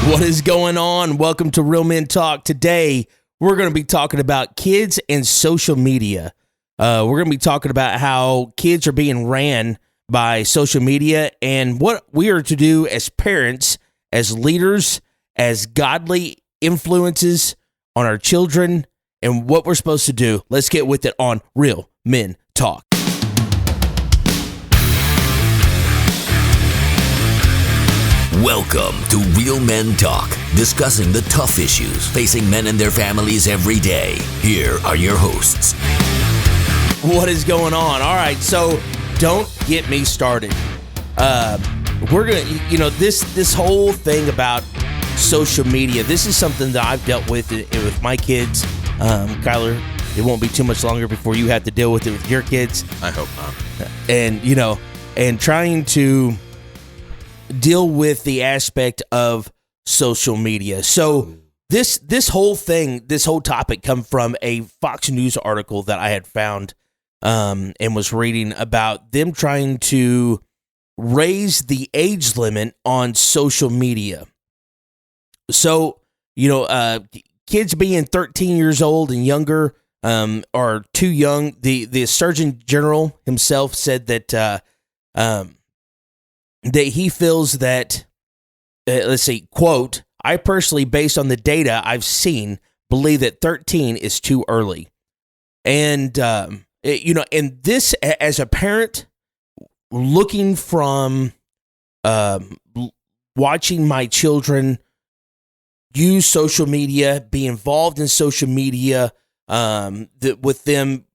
What is going on? Welcome to Real Men Talk. Today, we're going to be talking about kids and social media. We're going to be talking about how kids are being ran by social media and what we are to do as parents, as leaders, as godly influences on our children, and what we're supposed to do. Let's get with it on Real Men Talk. Welcome to Real Men Talk, discussing the tough issues facing men and their families every day. Here are your hosts. What is going on? All right, so don't get me started. We're gonna, this whole thing about social media. This is something that I've dealt with my kids. Kyler, it won't be too much longer before you have to deal with it with your kids. I hope not. And trying to deal with the aspect of social media. So this whole topic come from a Fox News article that I had found and was reading about them trying to raise the age limit on social media. So, kids being 13 years old and younger are too young. The Surgeon General himself said that that he feels that, quote, "I personally, based on the data I've seen, believe that 13 is too early." And, and this, as a parent, looking from watching my children use social media, be involved in social media, with them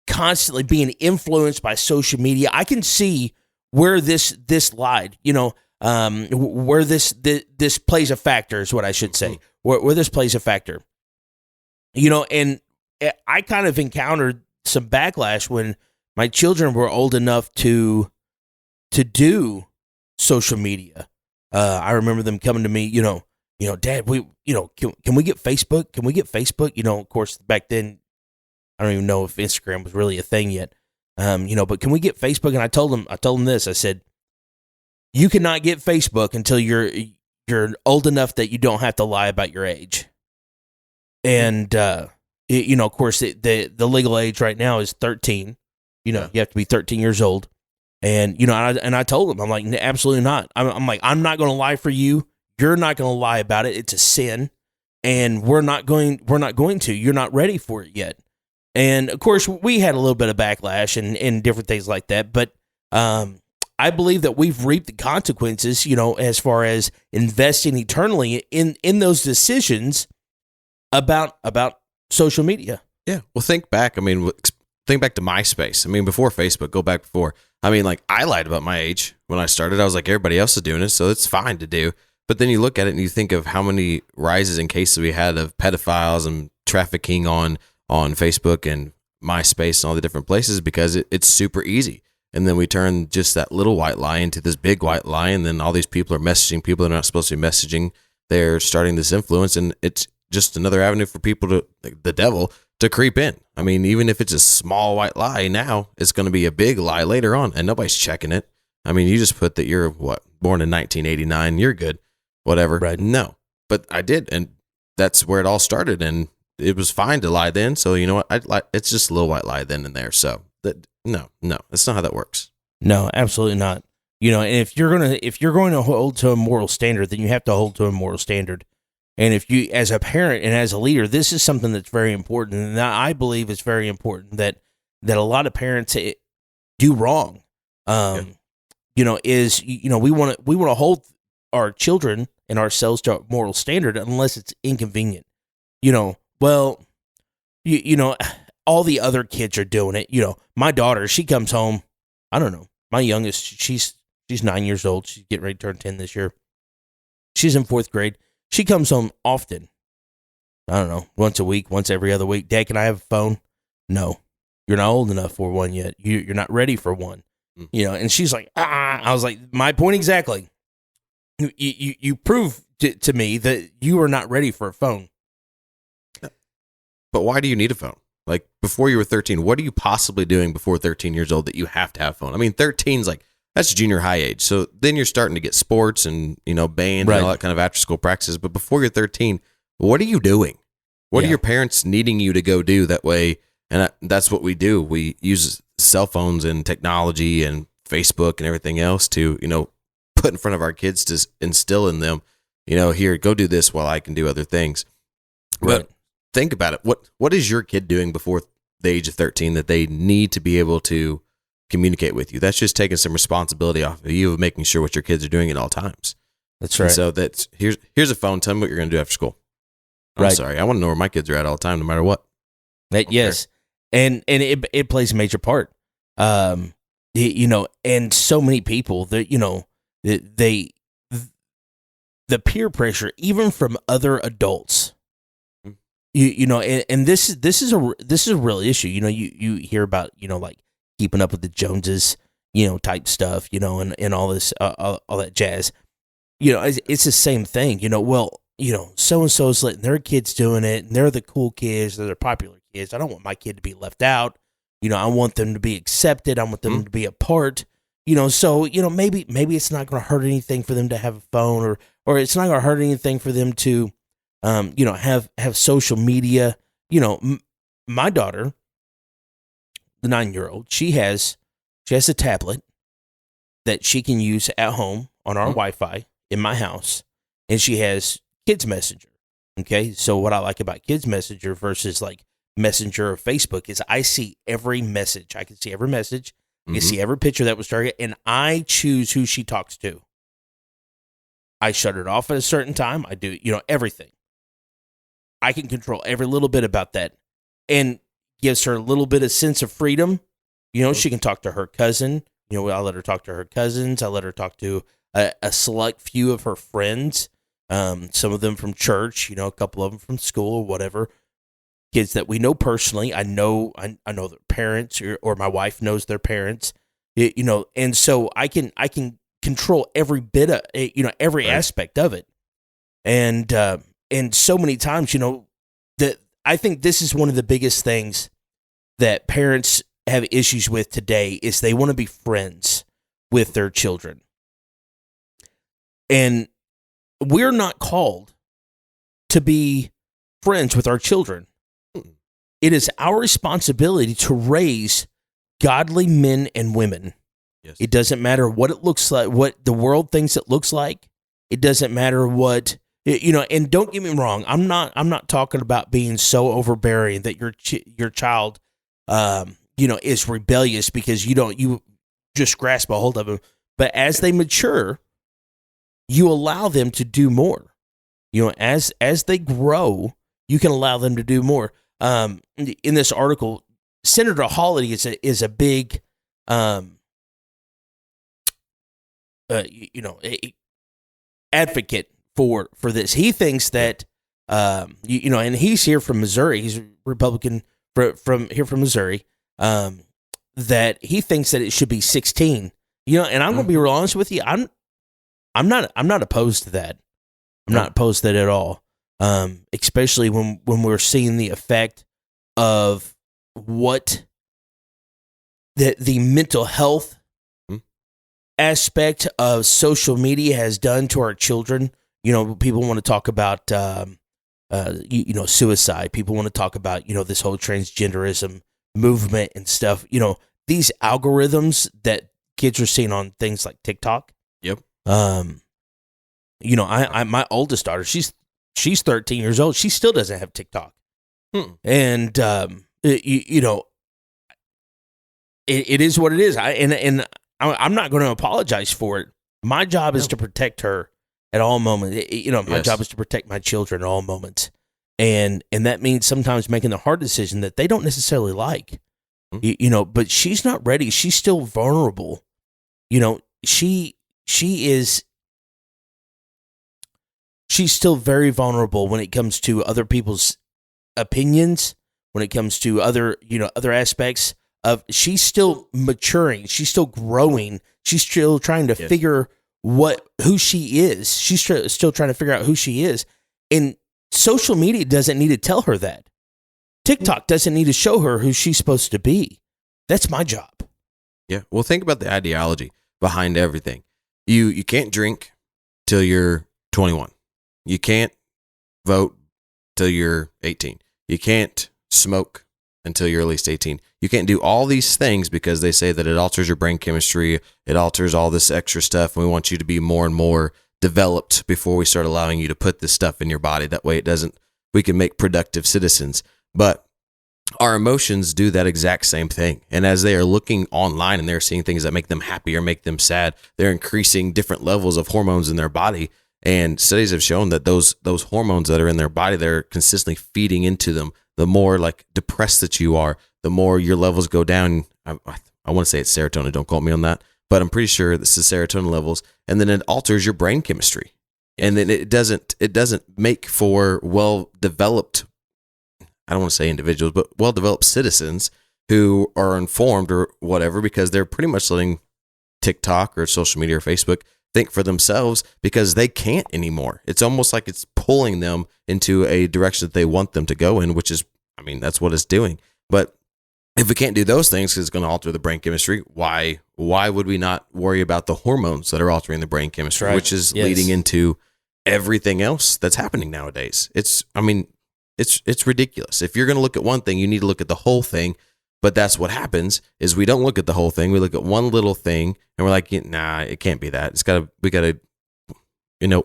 constantly being influenced by social media, I can see where this lied, where this plays a factor is what I should say, where this plays a factor, and I kind of encountered some backlash when my children were old enough to do social media. I remember them coming to me, Dad, can we get Facebook? Can we get Facebook? Of course, back then, I don't even know if Instagram was really a thing yet. But can we get Facebook? And I told them this. I said, you cannot get Facebook until you're old enough that you don't have to lie about your age. And of course, the legal age right now is 13. You have to be 13 years old. And I told them, I'm like, absolutely not. I'm like, I'm not going to lie for you. You're not going to lie about it. It's a sin, and we're not going to. You're not ready for it yet. And, of course, we had a little bit of backlash and different things like that. But I believe that we've reaped the consequences, as far as investing eternally in those decisions about social media. Yeah. Well, think back. Think back to MySpace. Before Facebook, go back before. I lied about my age when I started. I was like, everybody else is doing it, so it's fine to do. But then you look at it and you think of how many rises in cases we had of pedophiles and trafficking on Facebook and MySpace and all the different places because it's super easy. And then we turn just that little white lie into this big white lie, and then all these people are messaging people they're not supposed to be messaging. They're starting this influence, and it's just another avenue for people the devil to creep in. Even if it's a small white lie now, it's going to be a big lie later on, and nobody's checking it. You just put that you're born in 1989, you're good, whatever. Right. No, but I did, and that's where it all started, and it was fine to lie then. So you know what? It's just a little white lie then and there. So no, that's not how that works. No, absolutely not. And if you're going to hold to a moral standard, then you have to hold to a moral standard. And if you, as a parent and as a leader, this is something that's very important, and I believe it's very important that a lot of parents do wrong. We want to hold our children and ourselves to a moral standard unless it's inconvenient. All the other kids are doing it. My daughter, she comes home. I don't know. My youngest, she's 9 years old. She's getting ready to turn 10 this year. She's in 4th grade. She comes home often. I don't know, once a week, once every other week. Dad, can I have a phone? No, you're not old enough for one yet. You're not ready for one. And she's like, I was like, my point exactly. You prove to me that you are not ready for a phone. But why do you need a phone? Before you were 13, what are you possibly doing before 13 years old that you have to have a phone? 13's That's junior high age. So then you're starting to get sports and, band Right. and all that kind of after school practices. But before you're 13, what are you doing? What are Yeah. your parents needing you to go do that way? And that's what we do. We use cell phones and technology and Facebook and everything else to, put in front of our kids to instill in them, here, go do this while I can do other things. Right. But think about it. What is your kid doing before the age of 13 that they need to be able to communicate with you? That's just taking some responsibility off of you of making sure what your kids are doing at all times. That's And right. so here's a phone. Tell me what you're going to do after school. I'm Right. sorry. I want to know where my kids are at all the time, no matter what. Yes, and it plays a major part. And so many people that the peer pressure, even from other adults. And this is a real issue. You hear about like keeping up with the Joneses, type stuff, and all this all that jazz. It's the same thing. So and so's letting their kids doing it, and they're the cool kids, they're the popular kids. I don't want my kid to be left out. I want them to be accepted. I want them to be a part. So maybe it's not going to hurt anything for them to have a phone, or it's not going to hurt anything for them to have social media. My daughter, the 9-year-old, she has a tablet that she can use at home on our Wi-Fi in my house, and she has Kids Messenger. Okay, so what I like about Kids Messenger versus like Messenger or Facebook is I see every message. I can see every message. I can see every picture that was targeted, and I choose who she talks to. I shut it off at a certain time. I do, everything. I can control every little bit about that, and gives her a little bit of sense of freedom. She can talk to her cousin. I let her talk to her cousins. I let her talk to a select few of her friends. Some of them from church, a couple of them from school or whatever. Kids that we know personally. I know their parents, or my wife knows their parents. And so I can control every bit of every aspect of it. And so many times, that I think this is one of the biggest things that parents have issues with today is they want to be friends with their children. And we're not called to be friends with our children. It is our responsibility to raise godly men and women. Yes. It doesn't matter what it looks like, what the world thinks it looks like. It doesn't matter what, and don't get me wrong. I'm not talking about being so overbearing that your child, is rebellious because you just grasp a hold of them. But as they mature, you allow them to do more. As they grow, you can allow them to do more. In this article, Senator Hawley is a big, advocate for this. He thinks that, and he's here from Missouri. He's a Republican from Missouri. That he thinks that it should be 16. And I'm going to be real honest with you. I'm not opposed to that. I'm not opposed to that at all. Especially when we're seeing the effect of what the mental health aspect of social media has done to our children. People want to talk about suicide. People want to talk about this whole transgenderism movement and stuff. These algorithms that kids are seeing on things like TikTok. Yep. I my oldest daughter, she's 13 years old. She still doesn't have TikTok. And it is what it is. I'm not going to apologize for it. My job is to protect her at all moments. My job is to protect my children at all moments. And that means sometimes making the hard decision that they don't necessarily like. But she's not ready. She's still vulnerable. She's still very vulnerable when it comes to other people's opinions, when it comes to other aspects of, she's still maturing. She's still growing. She's still trying to figure who she is. She's still trying to figure out who she is. And social media doesn't need to tell her that. TikTok doesn't need to show her who she's supposed to be. That's my job. Yeah. Well, think about the ideology behind everything. You can't drink till you're 21. You can't vote till you're 18. You can't smoke until you're at least 18. You can't do all these things because they say that it alters your brain chemistry. It alters all this extra stuff. And we want you to be more and more developed before we start allowing you to put this stuff in your body. That way we can make productive citizens. But our emotions do that exact same thing. And as they are looking online and they're seeing things that make them happy or make them sad, they're increasing different levels of hormones in their body. And studies have shown that those hormones that are in their body, they're consistently feeding into them. The more like depressed that you are, the more your levels go down. I want to say it's serotonin. Don't quote me on that, but I'm pretty sure this is serotonin levels. And then it alters your brain chemistry. And then it doesn't make for well-developed, I don't want to say individuals, but well-developed citizens who are informed or whatever, because they're pretty much letting TikTok or social media or Facebook think for themselves because they can't anymore. It's almost like it's pulling them into a direction that they want them to go in, which is, I mean, that's what it's doing. But if we can't do those things because it's going to alter the brain chemistry, why would we not worry about the hormones that are altering the brain chemistry, right. which is leading into everything else that's happening nowadays? It's ridiculous. If you're going to look at one thing, you need to look at the whole thing. But that's what happens is we don't look at the whole thing. We look at one little thing and we're like, nah, it can't be that. We got to,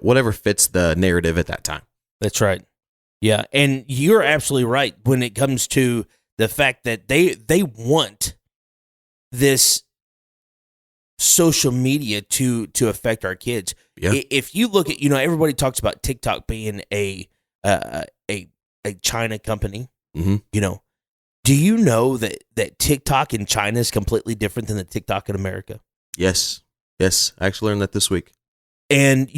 whatever fits the narrative at that time. That's right. Yeah. And you're absolutely right when it comes to the fact that they want this social media to affect our kids. Yeah. If you look at, everybody talks about TikTok being a China company, Mm-hmm. Do you know that TikTok in China is completely different than the TikTok in America? Yes. I actually learned that this week. And,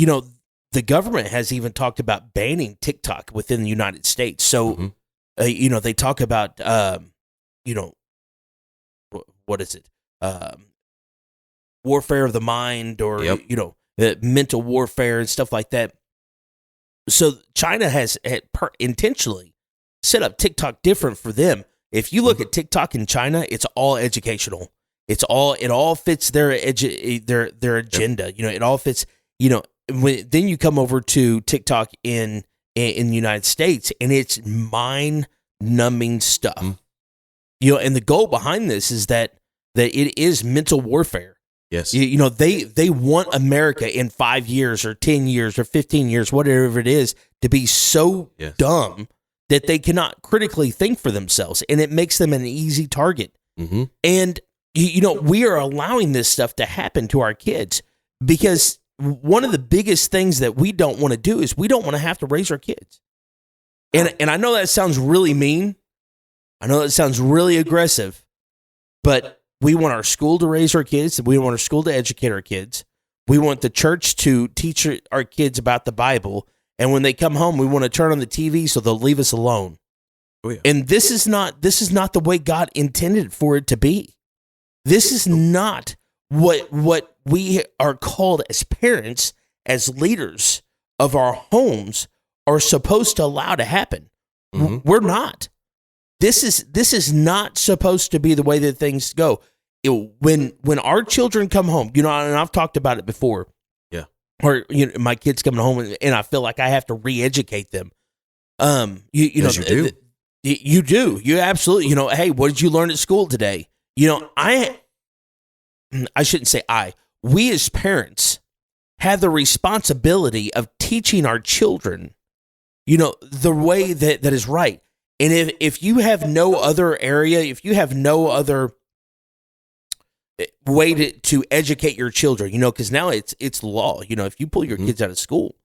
the government has even talked about banning TikTok within the United States. So, they talk about, what is it? Warfare of the mind or, mental warfare and stuff like that. So China has intentionally set up TikTok different for them. If you look at TikTok in China, it's all educational. It all fits their agenda. Yep. It all fits. Then you come over to TikTok in the United States, and it's mind-numbing stuff. And the goal behind this is that it is mental warfare. Yes. They want America in 5 years or 10 years or 15 years, whatever it is, to be so dumb that they cannot critically think for themselves, and it makes them an easy target. Mm-hmm. And, we are allowing this stuff to happen to our kids because one of the biggest things that we don't want to do is we don't want to have to raise our kids. And I know that sounds really mean. I know that sounds really aggressive, but we want our school to raise our kids. We want our school to educate our kids. We want the church to teach our kids about the Bible. And when they come home, we want to turn on the TV so they'll leave us alone. Oh, yeah. And this is not the way God intended for it to be. This is not what we are called as parents, as leaders of our homes, are supposed to allow to happen. Mm-hmm. We're not. This is not supposed to be the way that things go. When our children come home, and I've talked about it before. Yeah. Or my kids coming home and I feel like I have to re-educate them. You do. You do. You absolutely. Hey, what did you learn at school today? I shouldn't say I. We as parents have the responsibility of teaching our children, the way that is right. And if you have no other area, if you have no other way to educate your children, because now it's law. If you pull your kids out of school,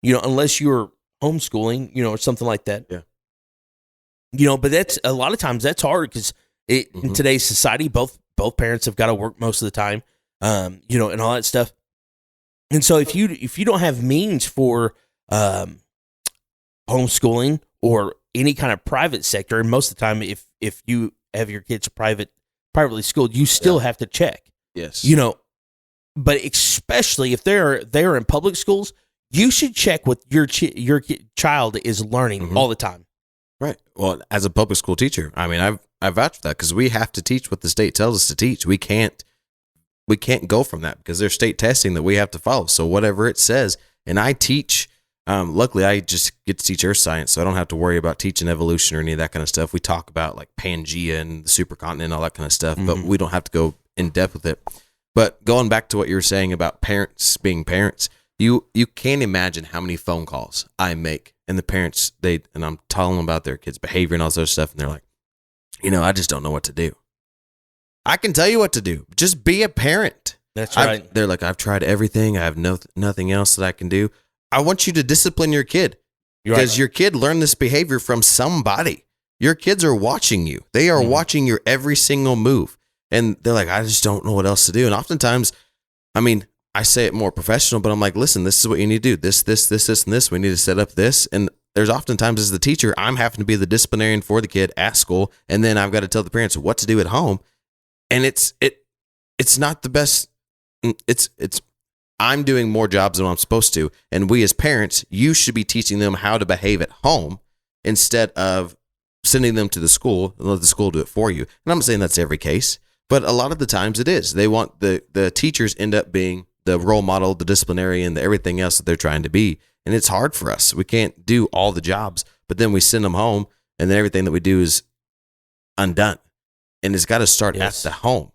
unless you're homeschooling, or something like that. Yeah. But that's a lot of times that's hard because in today's society, both parents have got to work most of the time, and all that stuff. And so if you don't have means for homeschooling or any kind of private sector, and most of the time, if you have your kids privately schooled, you still have to check. Yes. But especially if they're in public schools, you should check what your child is learning all the time. Right. Well, as a public school teacher, I mean, I vouch for that because we have to teach what the state tells us to teach. We can't we can't go from that because there's state testing that we have to follow. So whatever it says, and I teach, luckily I just get to teach earth science, so I don't have to worry about teaching evolution or any of that kind of stuff. We talk about like Pangea and the supercontinent and all that kind of stuff, but we don't have to go in depth with it. But going back to what you were saying about parents being parents, you can't imagine how many phone calls I make, and the parents, and I'm telling them about their kids' behavior and all this other stuff, and they're like, I just don't know what to do. I can tell you what to do. Just be a parent. That's right. They're like, I've tried everything. I have nothing else that I can do. I want you to discipline your kid because your kid learned this behavior from somebody. Your kids are watching you. They are watching your every single move. And they're like, I just don't know what else to do. And oftentimes, I say it more professional, but I'm like, listen, this is what you need to do. This, and this. We need to set up this. And there's oftentimes as the teacher, I'm having to be the disciplinarian for the kid at school. And then I've got to tell the parents what to do at home. And it's not the best. I'm doing more jobs than I'm supposed to. And we as parents, you should be teaching them how to behave at home instead of sending them to the school and let the school do it for you. And I'm not saying that's every case, but a lot of the times it is. They want the teachers end up being the role model, the disciplinarian, the everything else that they're trying to be. And it's hard for us. We can't do all the jobs, but then we send them home and then everything that we do is undone. And it's got to start at the home.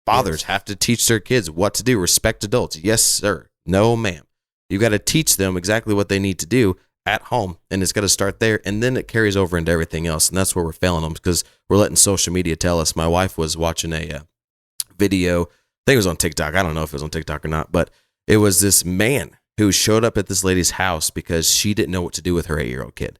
Fathers have to teach their kids what to do. Respect adults. Yes, sir. No, ma'am. You got to teach them exactly what they need to do at home. And it's got to start there. And then it carries over into everything else. And that's where we're failing them because we're letting social media tell us. My wife was watching a video. I think it was on TikTok. I don't know if it was on TikTok or not, but it was this man who showed up at this lady's house because she didn't know what to do with her 8-year-old kid.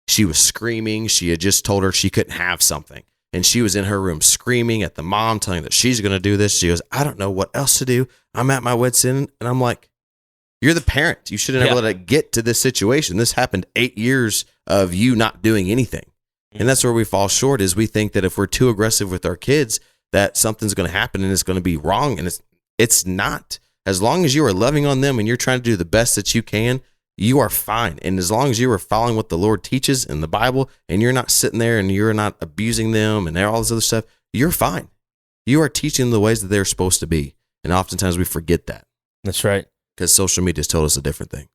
She was screaming. She had just told her she couldn't have something. And she was in her room screaming at the mom, telling her that she's going to do this. She goes, I don't know what else to do. I'm at my wit's end. And I'm like, you're the parent. You shouldn't have let it get to this situation. This happened 8 years of you not doing anything. And that's where we fall short is we think that if we're too aggressive with our kids, that something's going to happen and it's going to be wrong. And it's not. As long as you are loving on them and you're trying to do the best that you can, you are fine. And as long as you are following what the Lord teaches in the Bible and you're not sitting there and you're not abusing them and all this other stuff, you're fine. You are teaching them the ways that they're supposed to be. And oftentimes we forget that. That's right. Because social media has told us a different thing.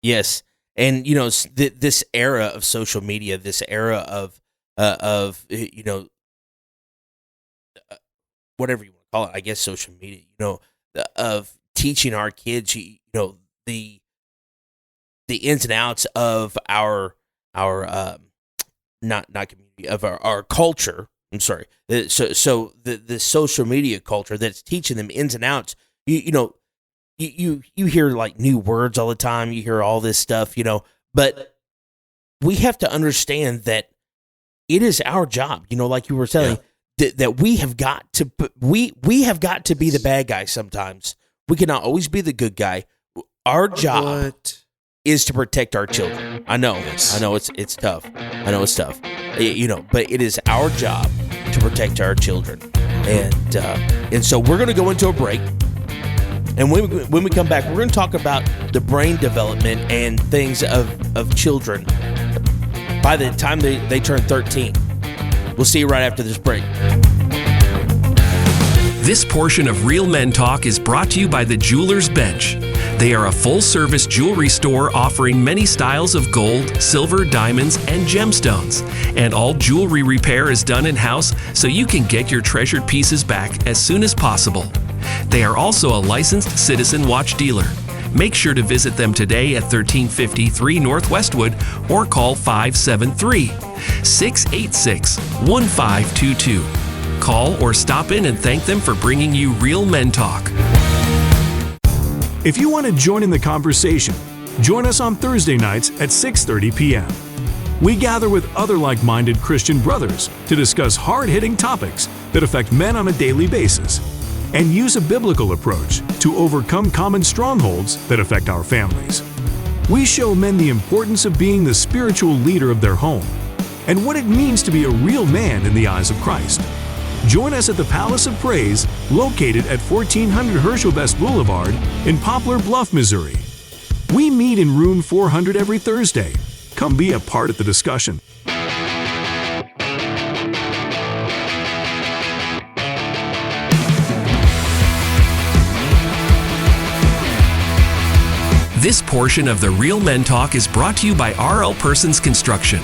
Yes. And, this era of social media, this era of whatever you want to call it, I guess social media, of teaching our kids, the ins and outs of our not community, of our culture. I'm sorry. So the social media culture that's teaching them ins and outs. You hear like new words all the time. You hear all this stuff. But we have to understand that it is our job. Like you were telling that we have got to we have got to be the bad guy sometimes. We cannot always be the good guy. Our job is to protect our children. I know it's tough. I know it's tough. But it is our job to protect our children. And so we're going to go into a break. And when we come back, we're going to talk about the brain development and things of children by the time they turn 13. We'll see you right after this break. This portion of Real Men Talk is brought to you by the Jeweler's Bench. They are a full-service jewelry store offering many styles of gold, silver, diamonds, and gemstones. And all jewelry repair is done in-house so you can get your treasured pieces back as soon as possible. They are also a licensed Citizen Watch dealer. Make sure to visit them today at 1353 North Westwood or call 573-686-1522. Call or stop in and thank them for bringing you Real Men Talk. If you want to join in the conversation, join us on Thursday nights at 6:30 p.m. We gather with other like-minded Christian brothers to discuss hard-hitting topics that affect men on a daily basis and use a biblical approach to overcome common strongholds that affect our families. We show men the importance of being the spiritual leader of their home and what it means to be a real man in the eyes of Christ. Join us at the Palace of Praise, located at 1400 Herschel Best Boulevard in Poplar Bluff, Missouri. We meet in room 400 every Thursday. Come be a part of the discussion. This portion of the Real Men Talk is brought to you by RL Persons Construction.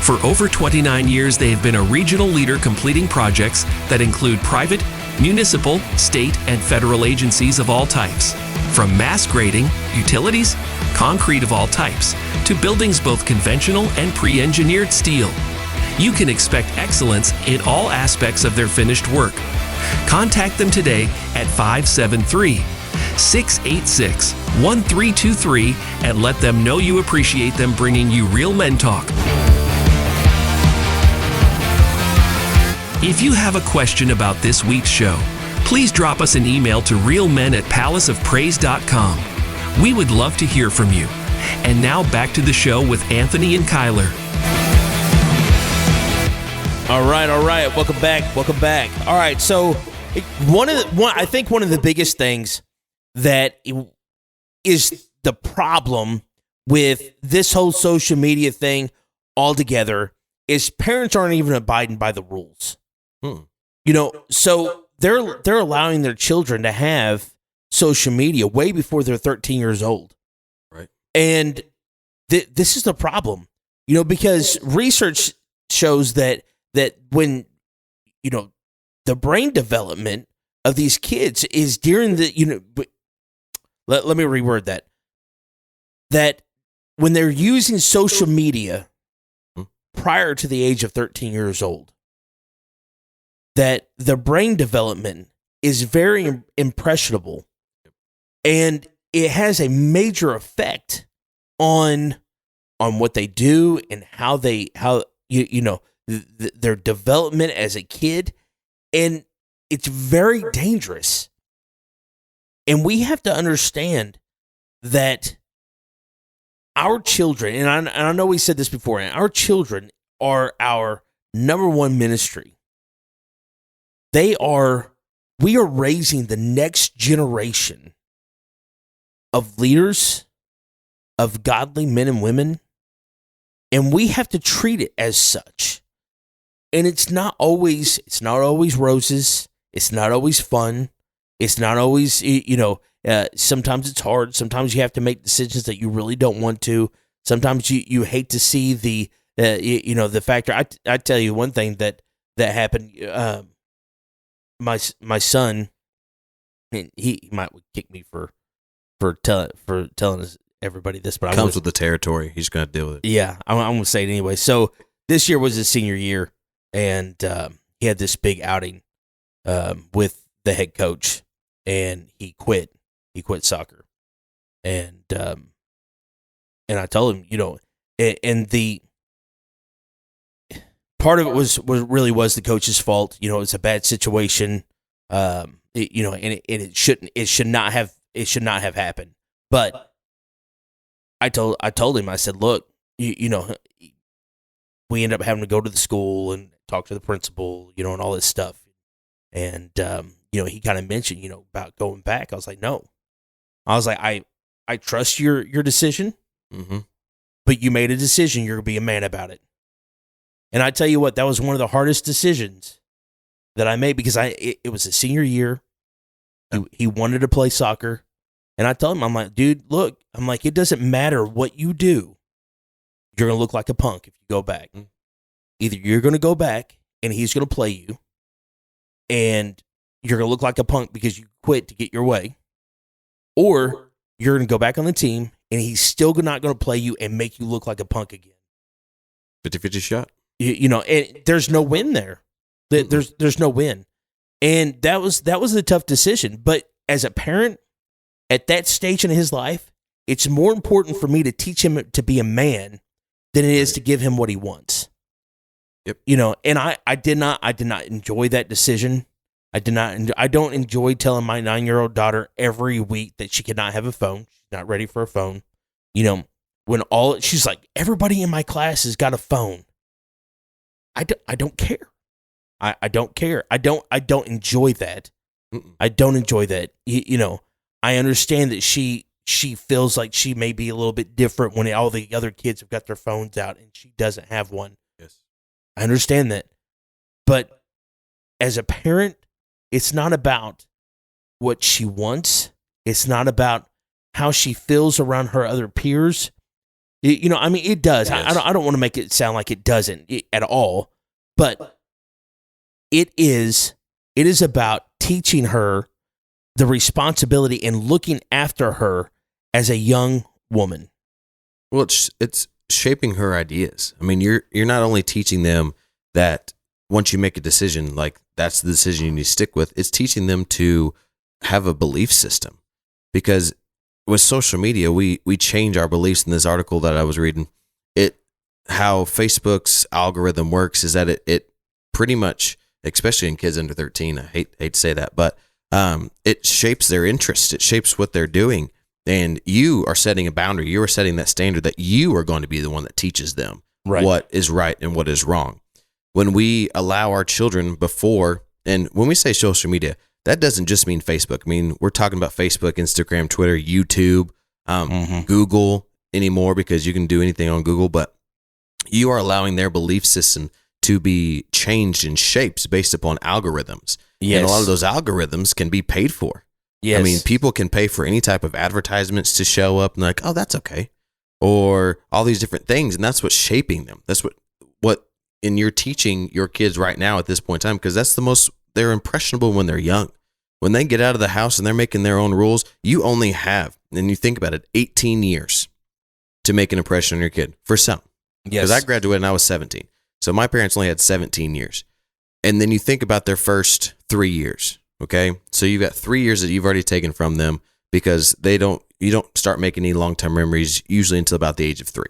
For over 29 years, they have been a regional leader completing projects that include private, municipal, state, and federal agencies of all types. From mass grading, utilities, concrete of all types, to buildings both conventional and pre-engineered steel. You can expect excellence in all aspects of their finished work. Contact them today at 573-686-1323 and let them know you appreciate them bringing you Real Men Talk. If you have a question about this week's show, please drop us an email to realmen@palaceofpraise.com. We would love to hear from you. And now back to the show with Anthony and Kyler. All right. Welcome back. All right, so I think one of the biggest things that is the problem with this whole social media thing altogether is parents aren't even abiding by the rules. So they're allowing their children to have social media way before they're 13 years old. Right. And this is the problem, because research shows that when, the brain development of these kids is during the, let me reword that when they're using social media prior to the age of 13 years old, that the brain development is very impressionable, and it has a major effect on what they do and how their development as a kid, and it's very dangerous. And we have to understand that our children, and I know we said this before, our children are our number one ministry. We are raising the next generation of leaders, of godly men and women, and we have to treat it as such. And it's not always roses. It's not always fun. It's not always, sometimes it's hard. Sometimes you have to make decisions that you really don't want to. Sometimes you hate to see the factor. I tell you one thing that happened. My son, and he might kick me for telling us everybody this, but comes with the territory. He's going to deal with it. Yeah, I'm going to say it anyway. So this year was his senior year, and he had this big outing with the head coach, and he quit. He quit soccer, and I told him, and the part of it was the coach's fault. It was a bad situation. And it should not have happened. But I told him, I said, look, we end up having to go to the school and talk to the principal, and all this stuff. And he kind of mentioned, about going back. I was like, no. I was like, I trust your decision, but you made a decision. You're gonna be a man about it. And I tell you what, that was one of the hardest decisions that I made, because it was a senior year. He wanted to play soccer. And I told him, I'm like, dude, look, it doesn't matter what you do. You're going to look like a punk if you go back. Either you're going to go back and he's going to play you, and you're going to look like a punk because you quit to get your way, or you're going to go back on the team and he's still not going to play you and make you look like a punk again. 50-50 shot. And there's no win there. There's no win. And that was a tough decision. But as a parent at that stage in his life, it's more important for me to teach him to be a man than it is to give him what he wants. Yep. And I did not enjoy that decision. I don't enjoy telling my 9-year-old daughter every week that she cannot have a phone. She's not ready for a phone. When she's like, everybody in my class has got a phone. I don't care. I don't care. I don't enjoy that. I don't enjoy that. I understand that she feels like she may be a little bit different when all the other kids have got their phones out and she doesn't have one. Yes. I understand that. But as a parent, it's not about what she wants. It's not about how she feels around her other peers. It does. Yes. I don't want to make it sound like it doesn't at all, but it is about teaching her the responsibility and looking after her as a young woman. Well, it's shaping her ideas. I mean, you're not only teaching them that once you make a decision, like that's the decision you need to stick with, it's teaching them to have a belief system. Because with social media, we change our beliefs. In this article that I was reading, how Facebook's algorithm works is that it pretty much, especially in kids under 13, I hate to say that, but it shapes their interests. It shapes what they're doing. And you are setting a boundary. You are setting that standard that you are going to be the one that teaches them what is right and what is wrong. When we allow our children before, and when we say social media, that doesn't just mean Facebook. I mean, we're talking about Facebook, Instagram, Twitter, YouTube, Google anymore, because you can do anything on Google, but you are allowing their belief system to be changed and shaped based upon algorithms. Yes. And a lot of those algorithms can be paid for. Yes. I mean, people can pay for any type of advertisements to show up and like, oh, that's okay. Or all these different things. And that's what's shaping them. That's what and you're teaching your kids right now at this point in time, because they're impressionable when they're young. When they get out of the house and they're making their own rules, you only have, and you think about it, 18 years to make an impression on your kid for some. Yes. Because I graduated and I was 17. So my parents only had 17 years. And then you think about their first 3 years. Okay. So you've got 3 years that you've already taken from them, because you don't start making any long-term memories usually until about the age of 3.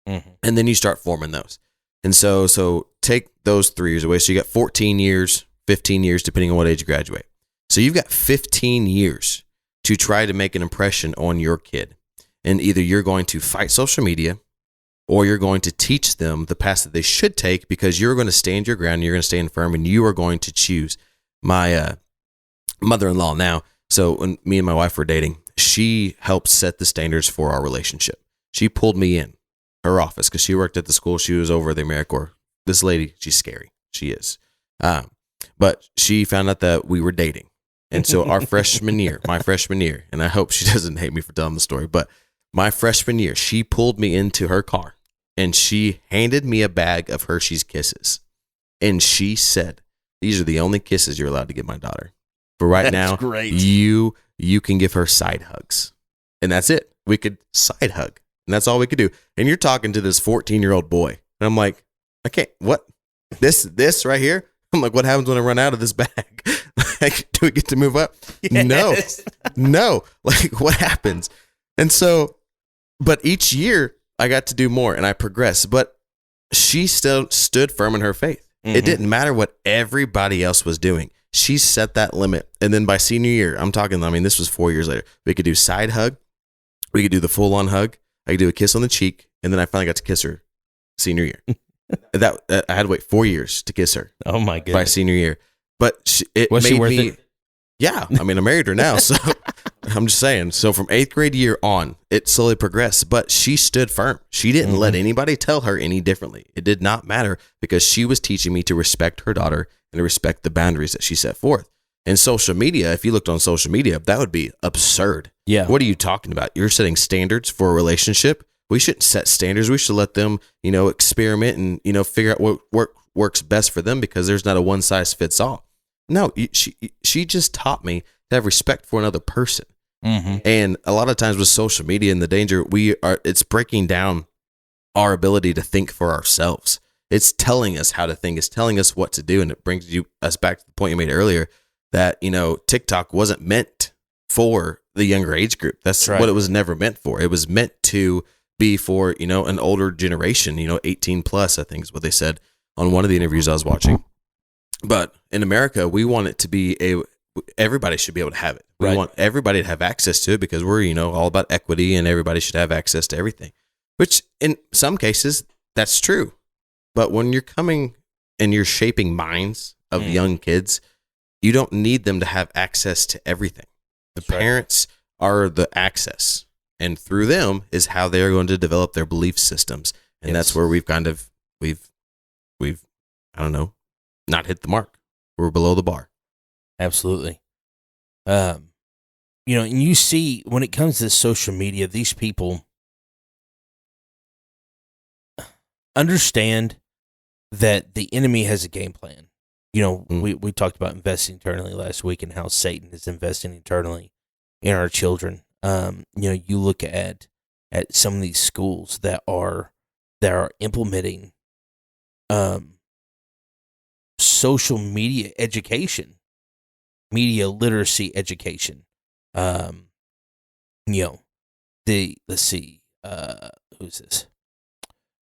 Mm-hmm. And then you start forming those. And so take those 3 years away. So you got 14 years, 15 years, depending on what age you graduate. So you've got 15 years to try to make an impression on your kid. And either you're going to fight social media, or you're going to teach them the path that they should take, because you're going to stand your ground, you're going to stand firm, and you are going to choose. My mother-in-law now, so when me and my wife were dating, she helped set the standards for our relationship. She pulled me in her office because she worked at the school. She was over the AmeriCorps. This lady, she's scary. She is. But she found out that we were dating. And so my freshman year, and I hope she doesn't hate me for telling the story, but my freshman year, she pulled me into her car and she handed me a bag of Hershey's Kisses. And she said, "These are the only kisses you're allowed to give my daughter. For right now, great. you can give her side hugs." And that's it. We could side hug. And that's all we could do. And you're talking to this 14-year-old boy. And I'm like, I can't, what? This right here? I'm like, what happens when I run out of this bag? Like, do we get to move up? Yes. No. Like, what happens? And so, but each year I got to do more and I progressed. But she still stood firm in her faith. Mm-hmm. It didn't matter what everybody else was doing. She set that limit. And then by senior year, this was 4 years later, we could do side hug. We could do the full on hug. I could do a kiss on the cheek. And then I finally got to kiss her senior year. I had to wait 4 years to kiss her. Oh my By goodness. senior year. But it Was made she worth me, it? yeah. I mean, I married her now. So I'm just saying. So from 8th grade year on, it slowly progressed. But she stood firm. She didn't let anybody tell her any differently. It did not matter, because she was teaching me to respect her daughter and to respect the boundaries that she set forth. And social media, if you looked on social media, that would be absurd. Yeah. What are you talking about? You're setting standards for a relationship. We shouldn't set standards. We should let them, experiment and, figure out what works best for them, because there's not a one size fits all. No, she just taught me to have respect for another person. Mm-hmm. And a lot of times with social media and the danger, it's breaking down our ability to think for ourselves. It's telling us how to think. It's telling us what to do. And it brings us back to the point you made earlier that, TikTok wasn't meant for the younger age group. That's right. what it was never meant for. It was meant to be for, an older generation, 18 plus, I think is what they said on one of the interviews I was watching. But in America, we want it to be everybody should be able to have it. We want everybody to have access to it, because we're, all about equity and everybody should have access to everything, which in some cases that's true. But when you're coming and you're shaping minds of young kids, you don't need them to have access to everything. The parents are the access, and through them is how they're going to develop their belief systems. And that's where we've I don't know, not hit the mark. We're below the bar. Absolutely. and you see when it comes to social media, these people understand that the enemy has a game plan. We talked about investing internally last week and how Satan is investing internally in our children. You look at some of these schools that are implementing social media education, media literacy education. Let's see, who's this?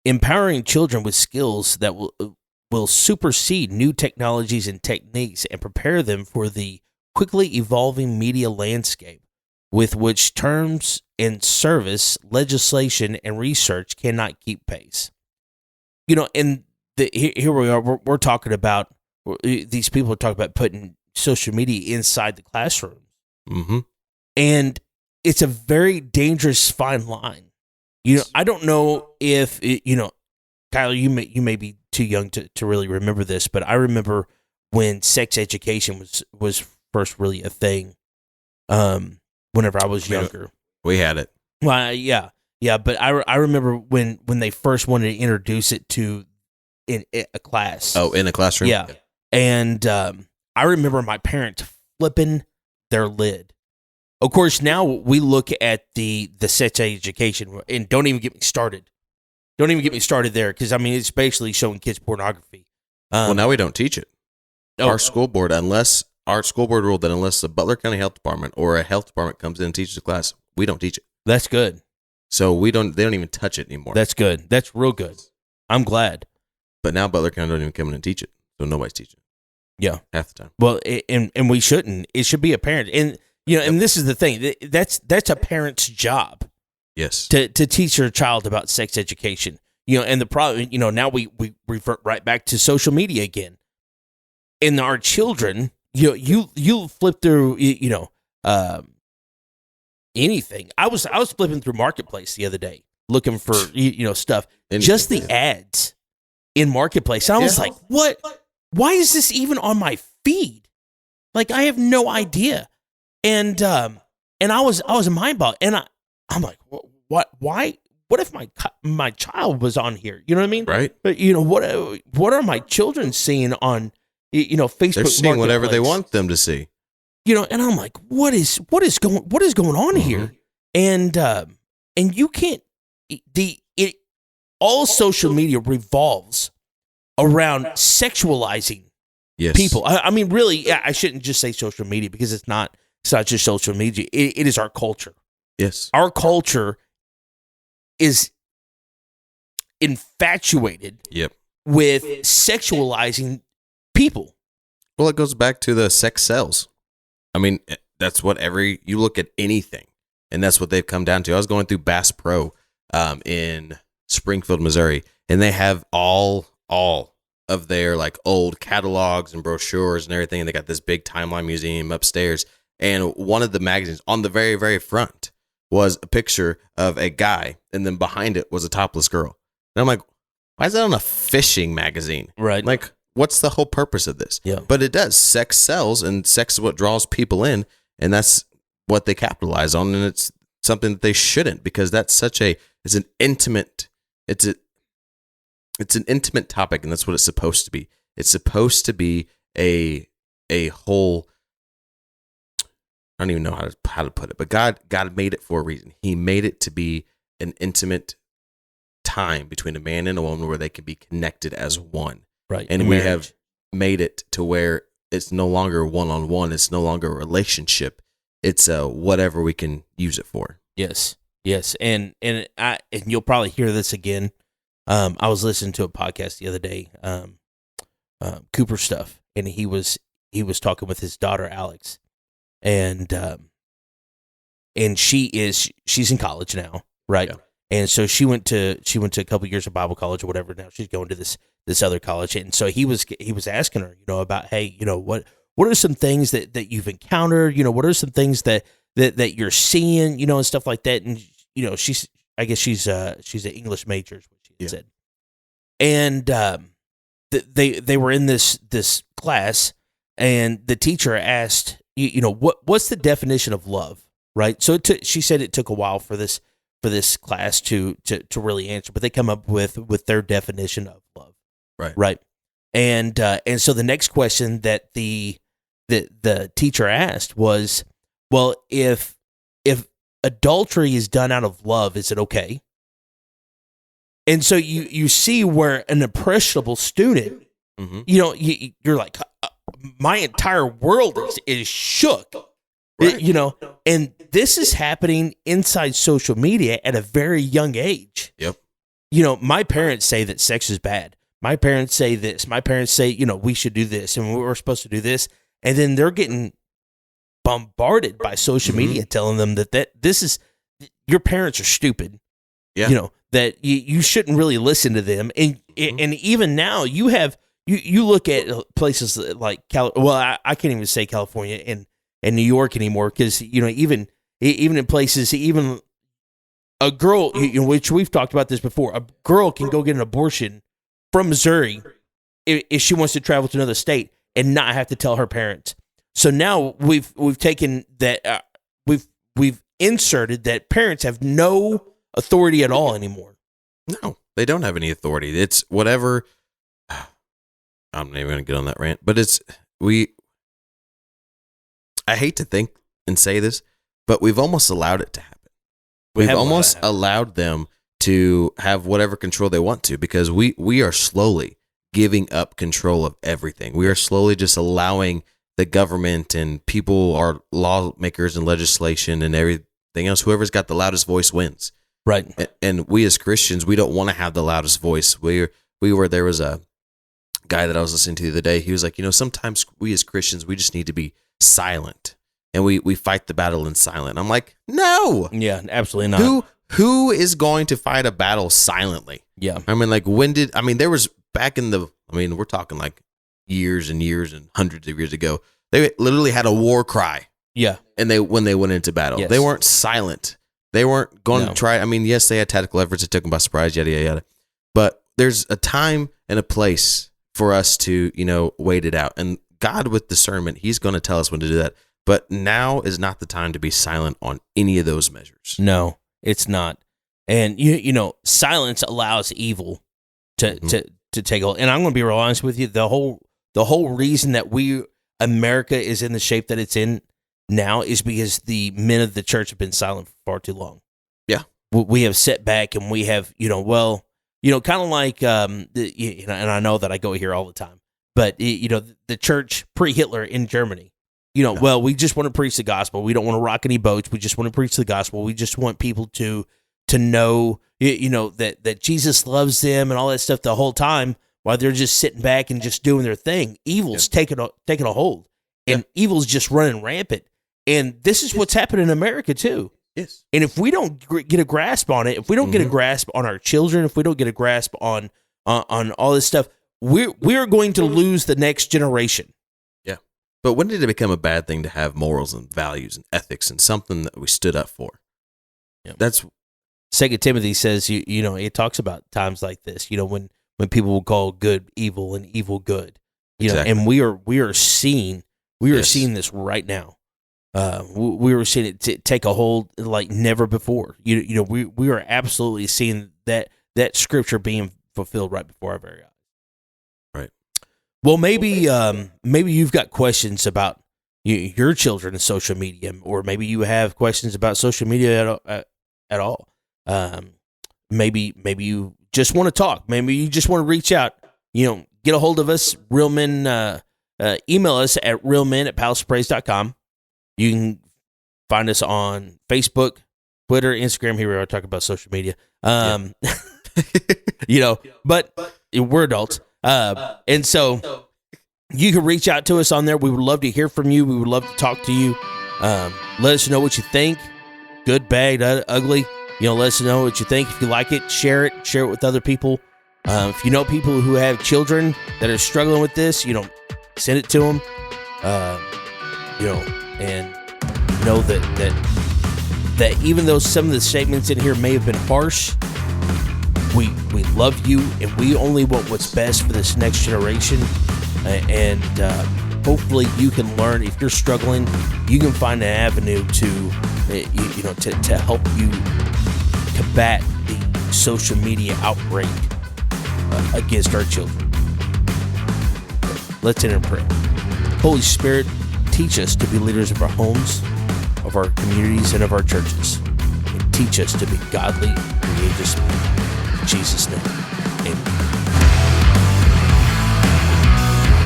Empowering children with skills that will supersede new technologies and techniques and prepare them for the quickly evolving media landscape with which terms and service, legislation, and research cannot keep pace. And here we are, we're talking about, these people are talking about putting social media inside the classroom. Mm-hmm. And it's a very dangerous fine line. I don't know if, Kyler, you may be too young to really remember this, but I remember when sex education was first really a thing. Whenever I was younger, we had it. Well, yeah, but I remember when they first wanted to introduce it in a class. Oh, in a classroom. Yeah, and I remember my parents flipping their lid. Of course, now we look at the sex education, and don't even get me started. Don't even get me started there, because it's basically showing kids pornography. Well, now we don't teach it. Our school board ruled that unless the Butler County Health Department or a health department comes in and teaches a class, we don't teach it. That's good. So they don't even touch it anymore. That's good. That's real good. I'm glad. But now Butler County don't even come in and teach it. So nobody's teaching it. Yeah. Half the time. Well, and we shouldn't. It should be apparent. And and this is the thing. That's a parent's job. Yes. To teach your child about sex education. And the problem, now we revert right back to social media again. And our children, you flip through, anything. I was flipping through Marketplace the other day looking for stuff. Just the ads in Marketplace. I was like, what? Why is this even on my feed? Like, I have no idea. And I was mind boggled. And I'm like, what? Why? What if my child was on here? You know what I mean? Right. But what are my children seeing on Facebook? They're seeing whatever they want them to see. And I'm like, what is going on here? And you can't. All social media revolves around sexualizing people. I mean, really, I shouldn't just say social media, because it's not just social media. It is our culture. Yes, our culture is infatuated. With sexualizing people. Well, it goes back to the sex sells. I mean, that's what you look at anything, and that's what they've come down to. I was going through Bass Pro in Springfield, Missouri, and they have all of their like old catalogs and brochures and everything. And they got this big timeline museum upstairs, and one of the magazines on the very, very front was a picture of a guy, and then behind it was a topless girl. And I'm like, why is that on a fishing magazine? Right. Like, what's the whole purpose of this? Yeah. But it does. Sex sells, and sex is what draws people in, and that's what they capitalize on. And it's something that they shouldn't, because that's it's an intimate topic, and that's what it's supposed to be. It's supposed to be a whole. I don't even know how to put it, but God made it for a reason. He made it to be an intimate time between a man and a woman where they can be connected as one. Right. And we have made it to where it's no longer one-on-one. It's no longer a relationship. It's whatever we can use it for. Yes. And you'll probably hear this again. I was listening to a podcast the other day, Cooper Stuff, and he was talking with his daughter Alex, and she's in college now, right? Yeah. And so she went to a couple years of Bible college or whatever. Now she's going to this other college, and so he was asking her, about, hey, what are some things that you've encountered? What are some things that you're seeing, and stuff like that. And she's an English major, is what she had said. And they were in this class, and the teacher asked what's the definition of love, right? So she said it took a while for this class to really answer, but they come up with their definition of love, right? And so the next question that the teacher asked was, well, if adultery is done out of love, is it okay? And so you see where an impressionable student, you're like, my entire world is shook, right. And this is happening inside social media at a very young age. Yep. My parents say that sex is bad. My parents say this. My parents say, we should do this and we're supposed to do this. And then they're getting bombarded by social media telling them that this is, your parents are stupid. Yeah. That you shouldn't really listen to them. And even now you have, you look at places like I can't even say California and New York anymore, because even in places, even a girl, which we've talked about this before, a girl can go get an abortion from Missouri if she wants to travel to another state and not have to tell her parents. So now we've taken that, we've inserted that parents have no authority at all anymore. No, they don't have any authority. It's whatever. I'm not even going to get on that rant, but I hate to think and say this, but we've almost allowed it to happen. We've almost allowed them to have whatever control they want to, because we are slowly giving up control of everything. We are slowly just allowing the government and people, our lawmakers and legislation and everything else, whoever's got the loudest voice wins. Right. And we as Christians, we don't want to have the loudest voice. There was a guy that I was listening to the other day. He was like, sometimes we as Christians, we just need to be silent, and we fight the battle in silence. I'm like, no. Yeah, absolutely not. Who is going to fight a battle silently? Yeah. I mean, like, there was back in we're talking like years and years and hundreds of years ago, they literally had a war cry. Yeah. And when they went into battle, yes. They weren't silent. They weren't going to try. I mean, yes, they had tactical efforts that took them by surprise, yada, yada, yada. But there's a time and a place for us to, wait it out. And God, with discernment, he's going to tell us when to do that. But now is not the time to be silent on any of those measures. No, it's not. And, silence allows evil to take hold. And I'm going to be real honest with you. The whole reason that America is in the shape that it's in now is because the men of the church have been silent for far too long. Yeah. We have set back, and we have, kind of like, and I know that I go here all the time, but, the church pre-Hitler in Germany, well, we just want to preach the gospel. We don't want to rock any boats. We just want to preach the gospel. We just want people to know, that Jesus loves them and all that stuff the whole time, while they're just sitting back and just doing their thing. Evil's taking a hold, and evil's just running rampant. And this is what's happening in America too. Yes. And if we don't get a grasp on it, if we don't get a grasp on our children, if we don't get a grasp on all this stuff, we're going to lose the next generation. Yeah. But when did it become a bad thing to have morals and values and ethics and something that we stood up for? Yeah. That's 2 Timothy says, it talks about times like this, when people will call good evil and evil good, exactly. And we are seeing this right now. We were seeing it take a hold like never before. We are absolutely seeing that scripture being fulfilled right before our very eyes. Right. Well, maybe you've got questions about your children and social media, or maybe you have questions about social media at all. Maybe you just want to talk. Maybe you just want to reach out. Get a hold of us. Real Men. Email us at realmen@palaceofpraise.com. You can find us on Facebook, Twitter, Instagram. Here we are talking about social media. But we're adults. And so you can reach out to us on there. We would love to hear from you. We would love to talk to you. Let us know what you think. Good, bad, ugly. Let us know what you think. If you like it, share it with other people. If you know people who have children that are struggling with this, send it to them. And know that even though some of the statements in here may have been harsh, we love you, and we only want what's best for this next generation. And hopefully you can learn. If you're struggling, you can find an avenue to help you combat the social media outbreak against our children. Let's enter in prayer. Holy Spirit, teach us to be leaders of our homes, of our communities, and of our churches. And teach us to be godly, courageous people. In Jesus' name, amen.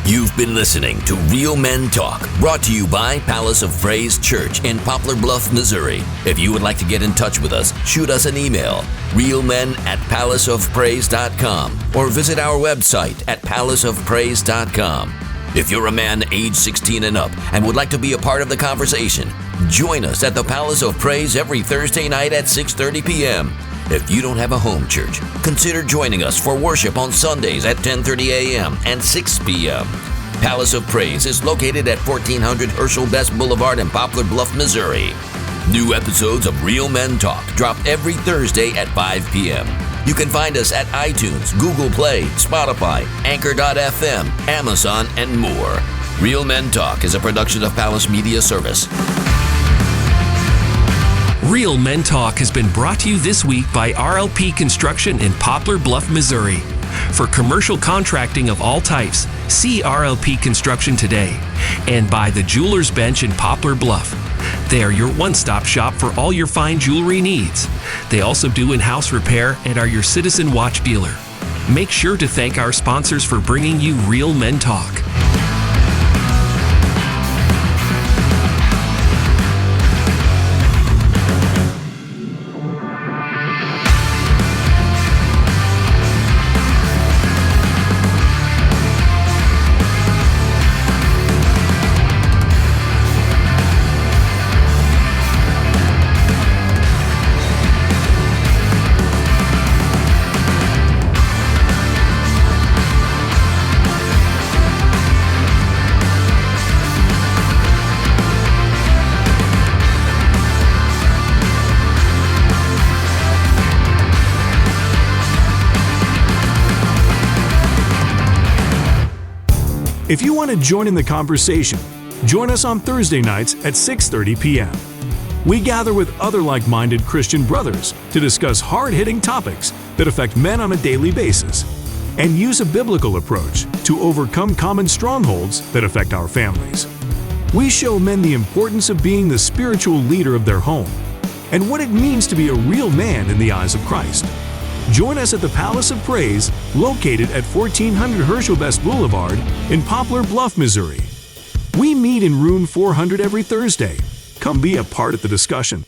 You've been listening to Real Men Talk, brought to you by Palace of Praise Church in Poplar Bluff, Missouri. If you would like to get in touch with us, shoot us an email, realmen@palaceofpraise.com, or visit our website at palaceofpraise.com. If you're a man age 16 and up and would like to be a part of the conversation, join us at the Palace of Praise every Thursday night at 6:30 p.m. If you don't have a home church, consider joining us for worship on Sundays at 10:30 a.m. and 6 p.m. Palace of Praise is located at 1400 Herschel Best Boulevard in Poplar Bluff, Missouri. New episodes of Real Men Talk drop every Thursday at 5 p.m. You can find us at iTunes, Google Play, Spotify, Anchor.fm, Amazon, and more. Real Men Talk is a production of Palace Media Service. Real Men Talk has been brought to you this week by RLP Construction in Poplar Bluff, Missouri. For commercial contracting of all types, see RLP Construction today. And by the Jeweler's Bench in Poplar Bluff. They are your one-stop shop for all your fine jewelry needs. They also do in-house repair and are your Citizen Watch dealer. Make sure to thank our sponsors for bringing you Real Men Talk. If you want to join in the conversation, join us on Thursday nights at 6:30 p.m. We gather with other like-minded Christian brothers to discuss hard-hitting topics that affect men on a daily basis and use a biblical approach to overcome common strongholds that affect our families. We show men the importance of being the spiritual leader of their home and what it means to be a real man in the eyes of Christ. Join us at the Palace of Praise, located at 1400 Herschel Best Boulevard in Poplar Bluff, Missouri. We meet in room 400 every Thursday. Come be a part of the discussion.